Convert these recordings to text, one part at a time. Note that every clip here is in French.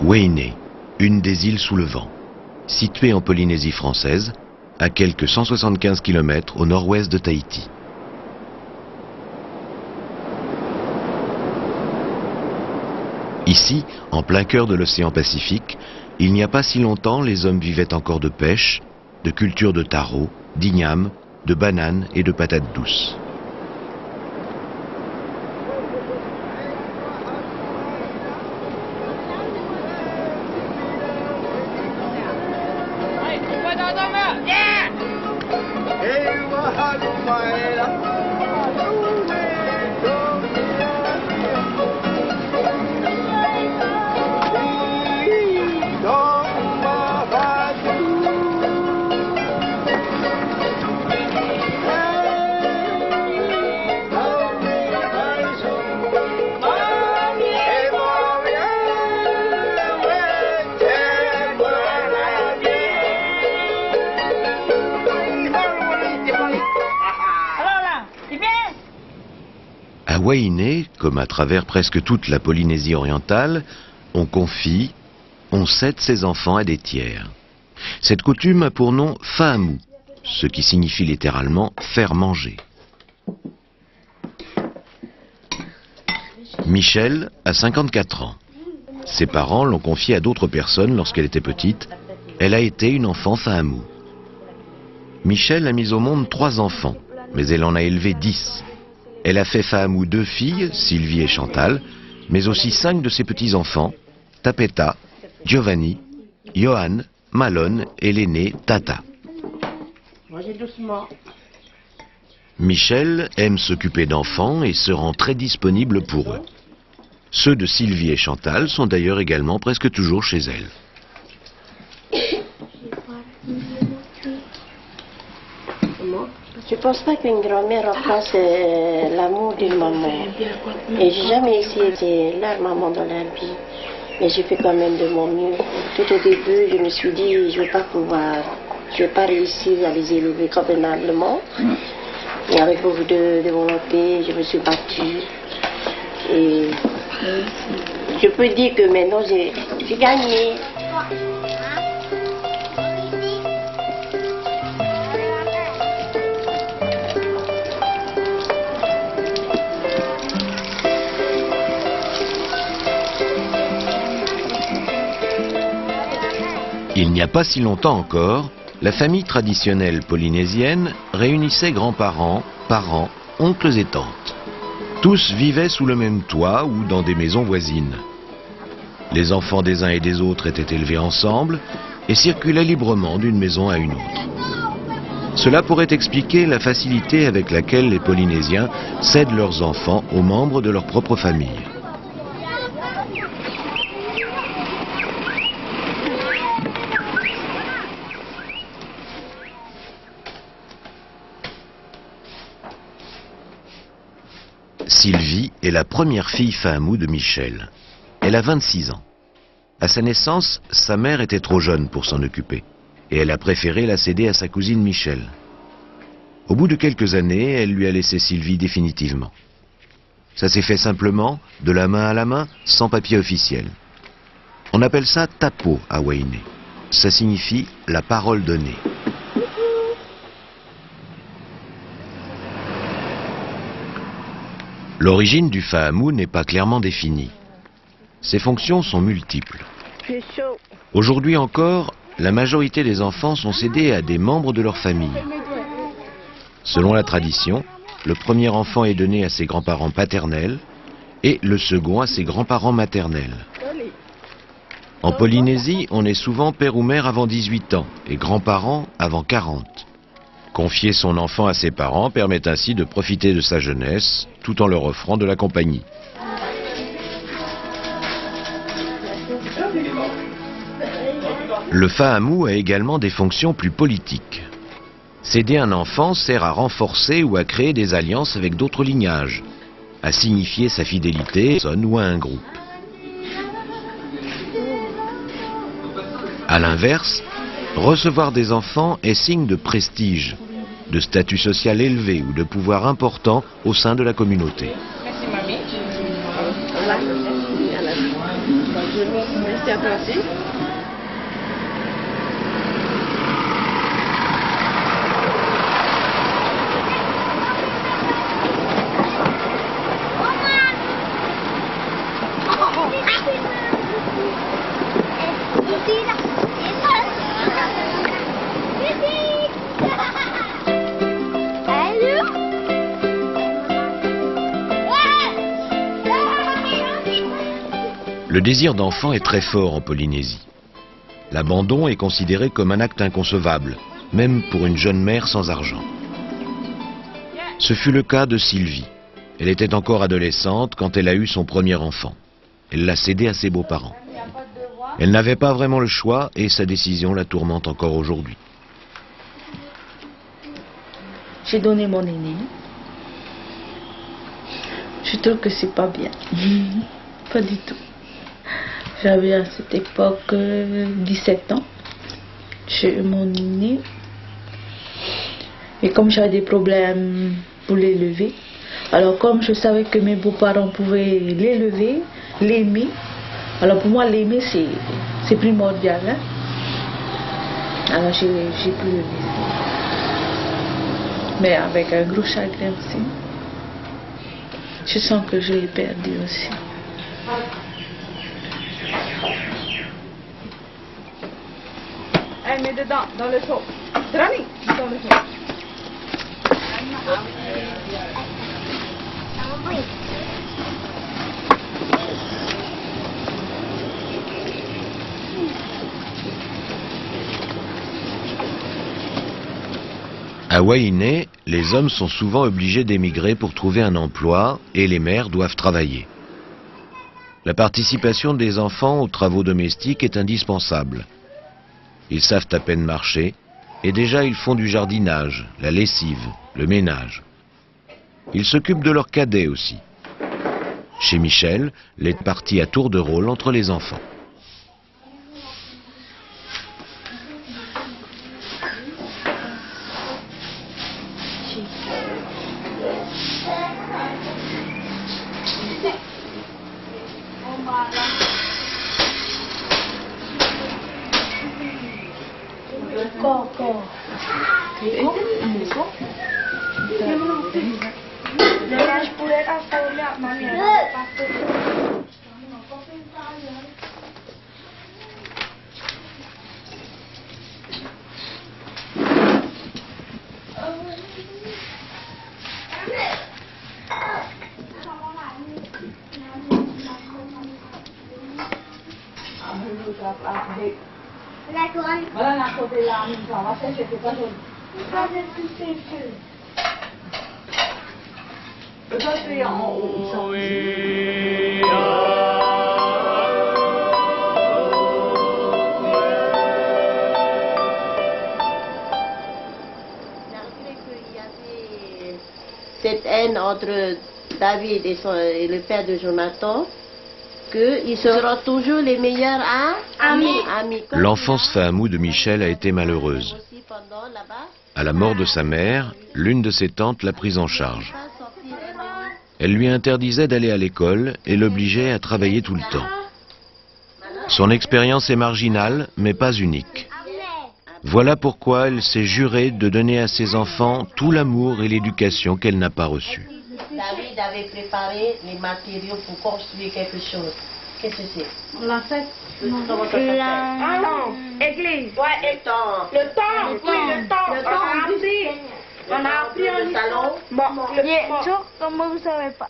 Wainé, une des îles sous le vent, située en Polynésie française, à quelques 175 km au nord-ouest de Tahiti. Ici, en plein cœur de l'océan Pacifique, il n'y a pas si longtemps, les hommes vivaient encore de pêche, de culture de taro, d'igname, de bananes et de patates douces. À Wainé, comme à travers presque toute la Polynésie orientale, on confie, on cède ses enfants à des tiers. Cette coutume a pour nom Faamu, ce qui signifie littéralement faire manger. Michel a 54 ans. Ses parents l'ont confiée à d'autres personnes lorsqu'elle était petite. Elle a été une enfant Faamu. Michel a mis au monde 3 enfants, mais elle en a élevé 10. Elle a fait Faamu 2 filles, Sylvie et Chantal, mais aussi 5 de ses petits-enfants, Tapeta, Giovanni, Johan, Malone et l'aîné Tata. Michel aime s'occuper d'enfants et se rend très disponible pour eux. Ceux de Sylvie et Chantal sont d'ailleurs également presque toujours chez elle. Je ne pense pas qu'une grand-mère remplace l'amour d'une maman. Et j'ai jamais essayé d'être leur maman dans la vie. Mais j'ai fait quand même de mon mieux. Tout au début, je me suis dit, je ne vais pas réussir à les élever convenablement. Et avec beaucoup de volonté, je me suis battue. Et je peux dire que maintenant, j'ai gagné. Il n'y a pas si longtemps encore, la famille traditionnelle polynésienne réunissait grands-parents, parents, oncles et tantes. Tous vivaient sous le même toit ou dans des maisons voisines. Les enfants des uns et des autres étaient élevés ensemble et circulaient librement d'une maison à une autre. Cela pourrait expliquer la facilité avec laquelle les Polynésiens cèdent leurs enfants aux membres de leur propre famille. Sylvie est la première fille Faamu de Michel. Elle a 26 ans. À sa naissance, sa mère était trop jeune pour s'en occuper, et elle a préféré la céder à sa cousine Michel. Au bout de quelques années, elle lui a laissé Sylvie définitivement. Ça s'est fait simplement, de la main à la main, sans papier officiel. On appelle ça tapo à Wainé. Ça signifie la parole donnée. L'origine du Faamu n'est pas clairement définie. Ses fonctions sont multiples. Aujourd'hui encore, la majorité des enfants sont cédés à des membres de leur famille. Selon la tradition, le premier enfant est donné à ses grands-parents paternels et le second à ses grands-parents maternels. En Polynésie, on est souvent père ou mère avant 18 ans et grands-parents avant 40. Confier son enfant à ses parents permet ainsi de profiter de sa jeunesse tout en leur offrant de la compagnie. Le Faamu a également des fonctions plus politiques. Céder un enfant sert à renforcer ou à créer des alliances avec d'autres lignages, à signifier sa fidélité à une personne ou à un groupe. À l'inverse, recevoir des enfants est signe de prestige, de statut social élevé ou de pouvoir important au sein de la communauté. à la fin. Bonne journée. Merci à toi aussi. Le désir d'enfant est très fort en Polynésie. L'abandon est considéré comme un acte inconcevable, même pour une jeune mère sans argent. Ce fut le cas de Sylvie. Elle était encore adolescente quand elle a eu son premier enfant. Elle l'a cédé à ses beaux-parents. Elle n'avait pas vraiment le choix et sa décision la tourmente encore aujourd'hui. J'ai donné mon aîné. Je trouve que c'est pas bien. Pas du tout. J'avais à cette époque 17 ans. J'ai eu mon aîné. Et comme j'avais des problèmes pour l'élever, alors comme je savais que mes beaux-parents pouvaient l'élever, l'aimer, alors pour moi l'aimer c'est primordial. Hein? Alors j'ai pu le laisser. Mais avec un gros chagrin aussi. Je sens que je l'ai perdu aussi. Elle met dedans, dans le seau. Rani, dans le seau. À Wainé, les hommes sont souvent obligés d'émigrer pour trouver un emploi et les mères doivent travailler. La participation des enfants aux travaux domestiques est indispensable. Ils savent à peine marcher et déjà ils font du jardinage, la lessive, le ménage. Ils s'occupent de leurs cadets aussi. Chez Michel, elle est partie à tour de rôle entre les enfants. Cette haine entre David et le père de Jonathan, qu'ils seront toujours les meilleurs amis. L'enfance Fahamou de Michel a été malheureuse. À la mort de sa mère, l'une de ses tantes l'a prise en charge. Elle lui interdisait d'aller à l'école et l'obligeait à travailler tout le temps. Son expérience est marginale, mais pas unique. Voilà pourquoi elle s'est jurée de donner à ses enfants tout l'amour et l'éducation qu'elle n'a pas reçus. David avait préparé les matériaux pour construire quelque chose. Qu'est-ce que c'est? La fête. Comment ça s'appelle? Ah non, église. Ouais, le temps. Le temps. On a appris Le salon. Bon, comment vous savez pas?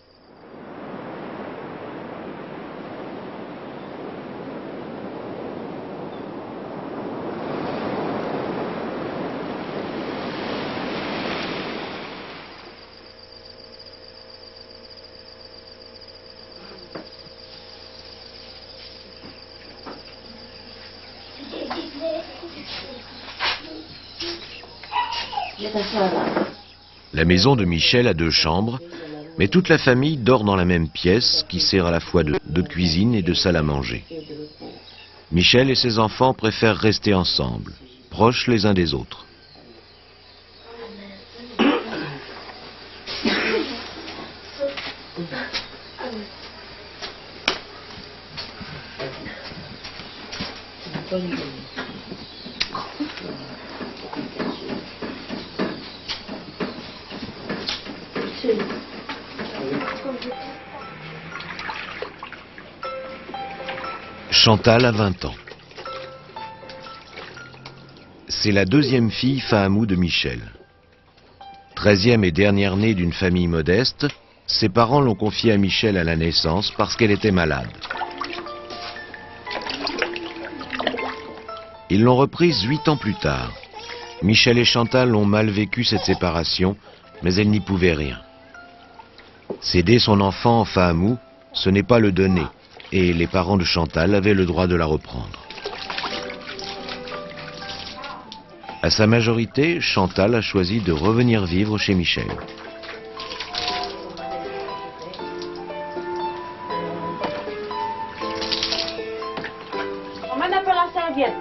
La maison de Michel a 2 chambres, mais toute la famille dort dans la même pièce qui sert à la fois de cuisine et de salle à manger. Michel et ses enfants préfèrent rester ensemble, proches les uns des autres. Chantal a 20 ans. C'est la deuxième fille Fahamou de Michel. 13e et dernière née d'une famille modeste, ses parents l'ont confiée à Michel à la naissance parce qu'elle était malade. Ils l'ont reprise 8 ans plus tard. Michel et Chantal ont mal vécu cette séparation, mais elle n'y pouvait rien. Céder son enfant Fahamou, ce n'est pas le donner, et les parents de Chantal avaient le droit de la reprendre. À sa majorité, Chantal a choisi de revenir vivre chez Michel. On m'en appelle la serviette.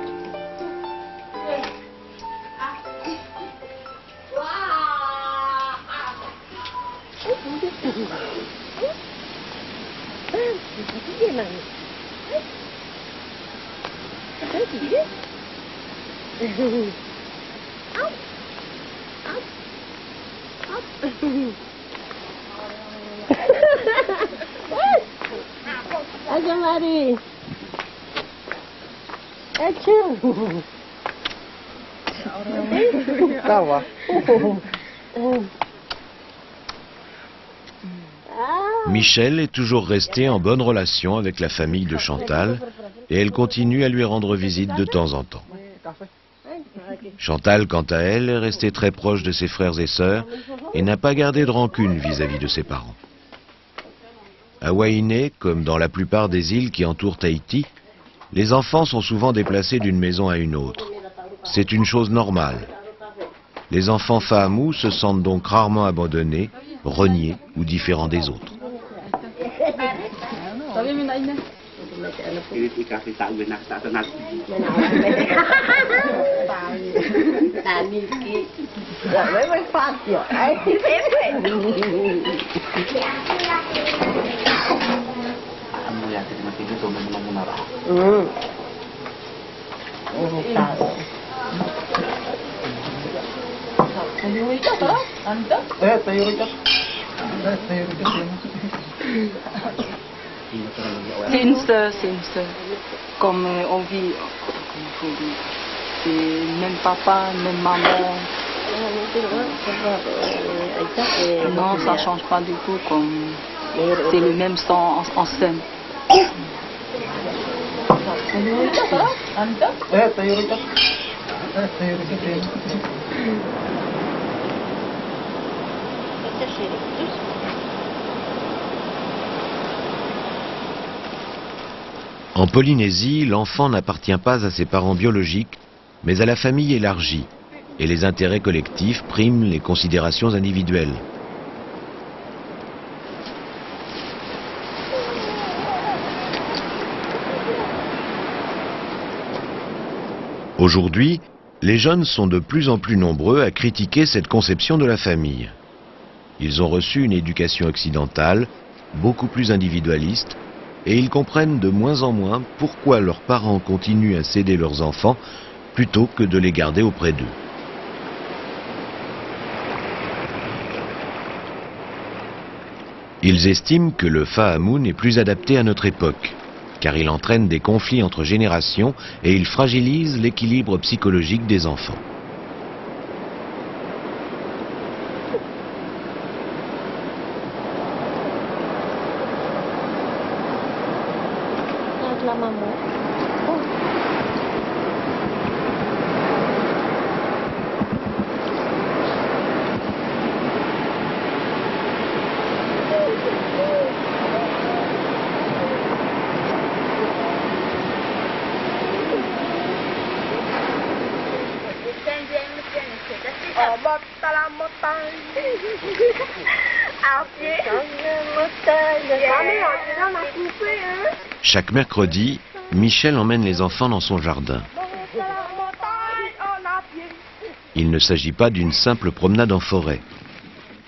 Aja Mari. Tawa. Michel est toujours resté en bonne relation avec la famille de Chantal et elle continue à lui rendre visite de temps en temps. Chantal, quant à elle, est restée très proche de ses frères et sœurs et n'a pas gardé de rancune vis-à-vis de ses parents. À Wainé, comme dans la plupart des îles qui entourent Tahiti, les enfants sont souvent déplacés d'une maison à une autre. C'est une chose normale. Les enfants Fahamou se sentent donc rarement abandonnés, reniés ou différents des autres. C'est une sœur, c'est une sœur. Comme on vit, c'est même papa, même maman. Non, ça change pas du tout, comme c'est le même sang en scène. En Polynésie, l'enfant n'appartient pas à ses parents biologiques, mais à la famille élargie, et les intérêts collectifs priment les considérations individuelles. Aujourd'hui, les jeunes sont de plus en plus nombreux à critiquer cette conception de la famille. Ils ont reçu une éducation occidentale, beaucoup plus individualiste, et ils comprennent de moins en moins pourquoi leurs parents continuent à céder leurs enfants plutôt que de les garder auprès d'eux. Ils estiment que le Fahamou n'est plus adapté à notre époque, car il entraîne des conflits entre générations et il fragilise l'équilibre psychologique des enfants. La maman. Chaque mercredi, Michel emmène les enfants dans son jardin. Il ne s'agit pas d'une simple promenade en forêt.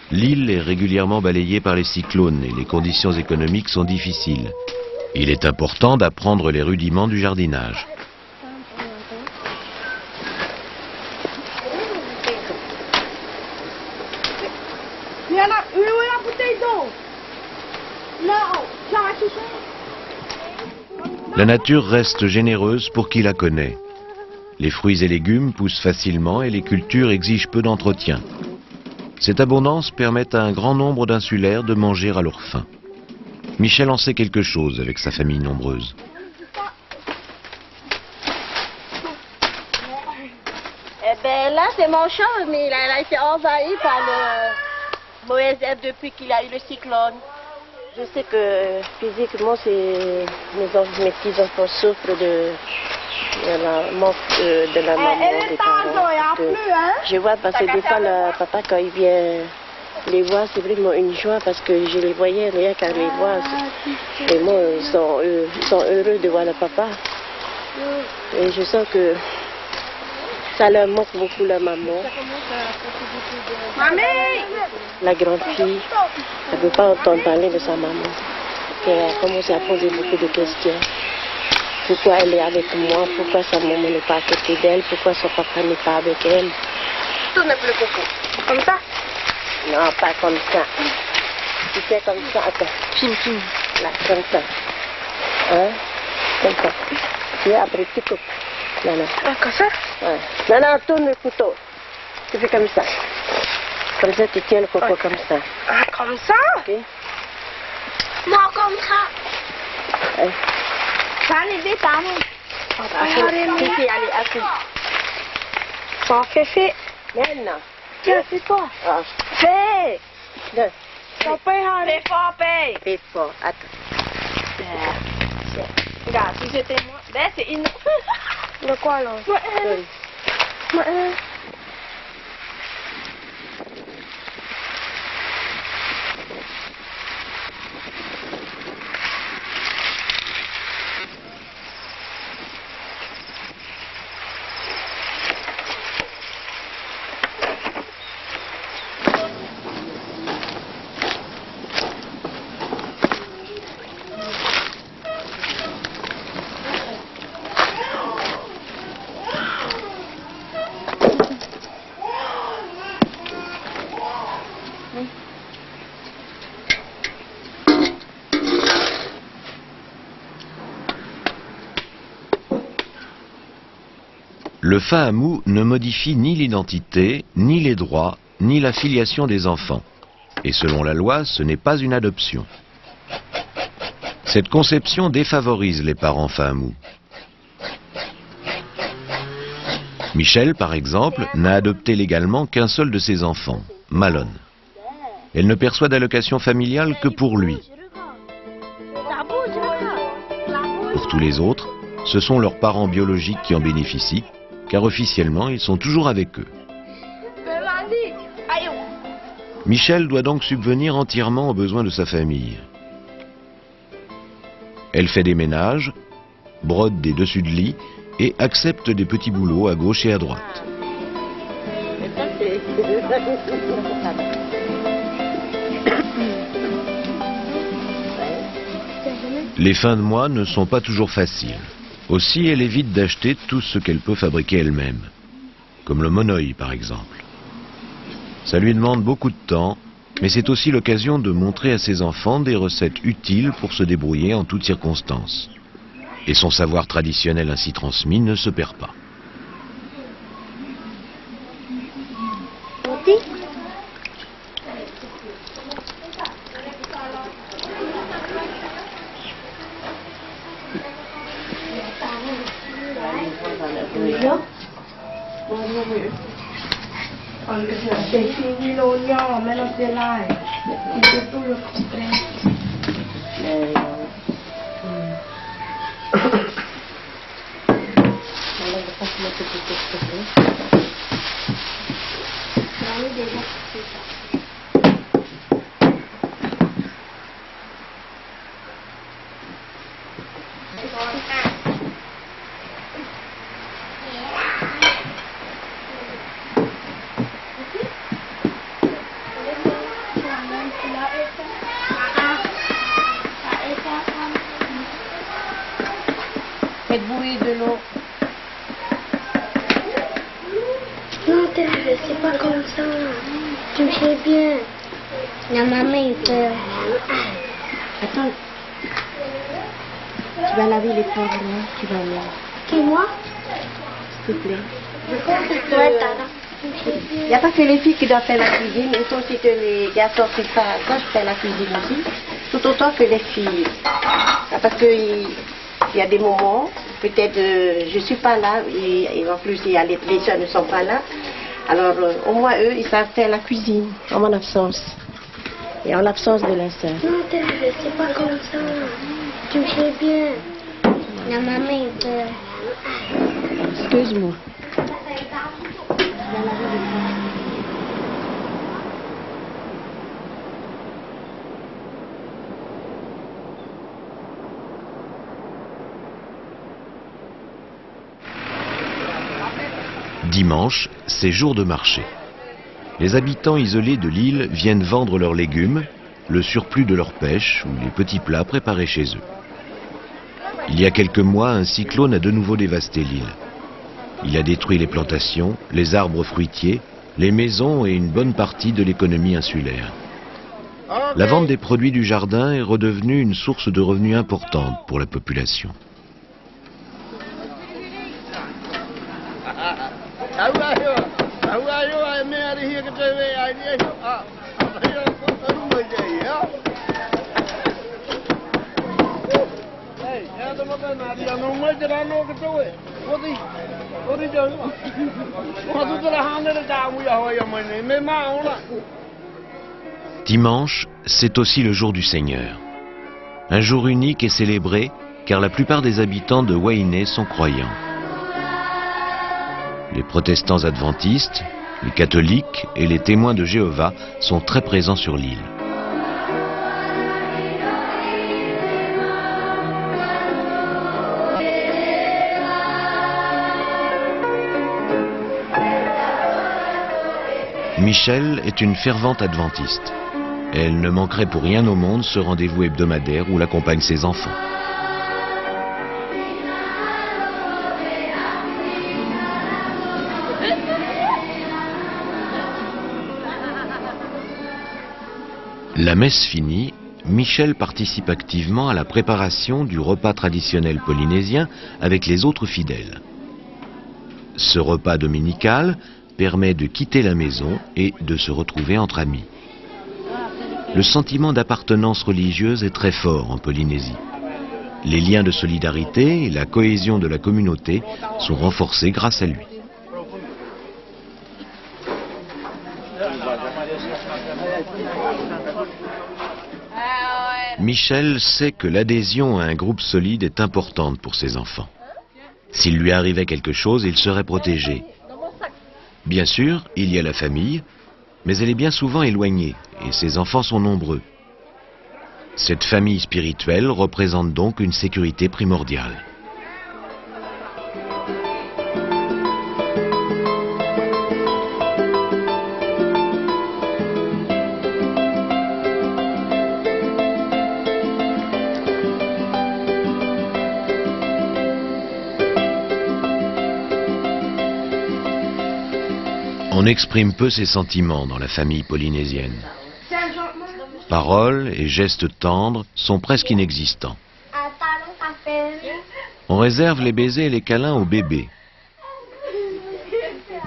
L'île est régulièrement balayée par les cyclones et les conditions économiques sont difficiles. Il est important d'apprendre les rudiments du jardinage. La nature reste généreuse pour qui la connaît. Les fruits et légumes poussent facilement et les cultures exigent peu d'entretien. Cette abondance permet à un grand nombre d'insulaires de manger à leur faim. Michel en sait quelque chose avec sa famille nombreuse. Eh ben là, c'est mon champ, mais il a été envahi par le mauvais herbe depuis qu'il y a eu le cyclone. Je sais que physiquement, mes petits-enfants souffrent de la manque de la maman, des parents. Je vois parce que des fois, le papa, quand il vient les voir, c'est vraiment une joie parce que je les voyais rien qu'à les voir. Vraiment, ils sont heureux de voir le papa. Et je sens que ça leur manque beaucoup, la maman. La grande fille, elle ne veut pas entendre parler de sa maman. Elle a commencé à poser beaucoup de questions. Pourquoi elle est avec moi? Pourquoi sa maman n'est pas à côté d'elle? Pourquoi son papa n'est pas avec elle? Tourne plus beaucoup. Comme ça? Non, pas comme ça. Tu fais comme ça, attends. Là, comme ça. Hein? Comme ça. Puis après, tu coupes. Non, non. Ah, comme ça? Ouais. Non, non, tourne le couteau. Tu fais comme ça. Comme ça, tu tiens le coco comme ça. Ah, comme ça? Ok? Non, comme ça. Ouais. Ça n'est pas Allez, assis. Ça fait. Maintenant. Tiens, c'est quoi? Ah. Fais. Deux. Ça peut aller. Fais fort, paye. Fais fort. Attends. Regarde, si j'étais moi. Ben, c'est une. De quoi, là? Le Fahamou ne modifie ni l'identité, ni les droits, ni la filiation des enfants. Et selon la loi, ce n'est pas une adoption. Cette conception défavorise les parents Fahamou. Michel, par exemple, n'a adopté légalement qu'un seul de ses enfants, Malone. Elle ne perçoit d'allocation familiale que pour lui. Pour tous les autres, ce sont leurs parents biologiques qui en bénéficient, car officiellement, ils sont toujours avec eux. Michel doit donc subvenir entièrement aux besoins de sa famille. Elle fait des ménages, brode des dessus de lit et accepte des petits boulots à gauche et à droite. Les fins de mois ne sont pas toujours faciles. Aussi, elle évite d'acheter tout ce qu'elle peut fabriquer elle-même, comme le monoeil par exemple. Ça lui demande beaucoup de temps, mais c'est aussi l'occasion de montrer à ses enfants des recettes utiles pour se débrouiller en toutes circonstances. Et son savoir traditionnel ainsi transmis ne se perd pas. C'est fini l'oignon, maintenant c'est l'ail. C'est tout le contraire. Faites bouillir de l'eau. Non, Thérèse, c'est pas comme ça. Tu me fais bien. La maman, il peut... Attends. Tu vas laver les poivrons, tu vas voir. Qui, moi? S'il te plaît. Il n'y a pas que les filles qui doivent faire la cuisine, il faut aussi que les garçons ne pas. Moi, je fais la cuisine aussi, tout autant que les filles. Parce qu'il y a des moments, peut-être je ne suis pas là, et en plus, les soeurs ne sont pas là. Alors, au moins, eux, ils savent faire la cuisine, en mon absence. Et en l'absence de la sœur. Non, c'est pas comme ça. Tu me fais bien. La maman est peur. Excuse-moi. Dimanche, c'est jour de marché. Les habitants isolés de l'île viennent vendre leurs légumes, le surplus de leur pêche ou les petits plats préparés chez eux. Il y a quelques mois, un cyclone a de nouveau dévasté l'île. Il a détruit les plantations, les arbres fruitiers, les maisons et une bonne partie de l'économie insulaire. La vente des produits du jardin est redevenue une source de revenus importante pour la population. Dimanche, c'est aussi le jour du Seigneur. Un jour unique et célébré car la plupart des habitants de Wainé sont croyants. Les protestants adventistes, les catholiques et les témoins de Jéhovah sont très présents sur l'île. Michel est une fervente adventiste. Elle ne manquerait pour rien au monde ce rendez-vous hebdomadaire où l'accompagnent ses enfants. La messe finie, Michel participe activement à la préparation du repas traditionnel polynésien avec les autres fidèles. Ce repas dominical permet de quitter la maison et de se retrouver entre amis. Le sentiment d'appartenance religieuse est très fort en Polynésie. Les liens de solidarité et la cohésion de la communauté sont renforcés grâce à lui. Michel sait que l'adhésion à un groupe solide est importante pour ses enfants. S'il lui arrivait quelque chose, il serait protégé. Bien sûr, il y a la famille, mais elle est bien souvent éloignée et ses enfants sont nombreux. Cette famille spirituelle représente donc une sécurité primordiale. On exprime peu ses sentiments dans la famille polynésienne. Paroles et gestes tendres sont presque inexistants. On réserve les baisers et les câlins aux bébés.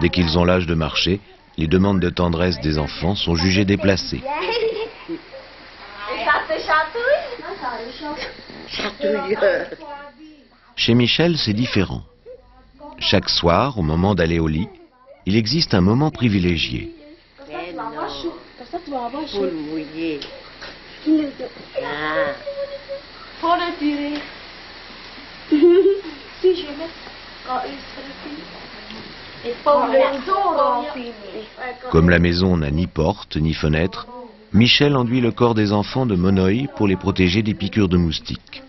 Dès qu'ils ont l'âge de marcher, les demandes de tendresse des enfants sont jugées déplacées. Chez Michel, c'est différent. Chaque soir, au moment d'aller au lit, il existe un moment privilégié. Comme la maison n'a ni porte ni fenêtre, Michel enduit le corps des enfants de monoï pour les protéger des piqûres de moustiques.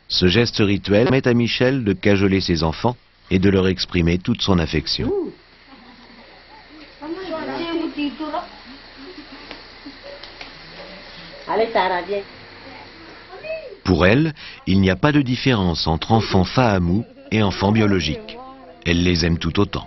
Ce geste rituel permet à Michel de cajoler ses enfants et de leur exprimer toute son affection. Pour elle, il n'y a pas de différence entre enfants fahamou et enfants biologiques. Elle les aime tout autant.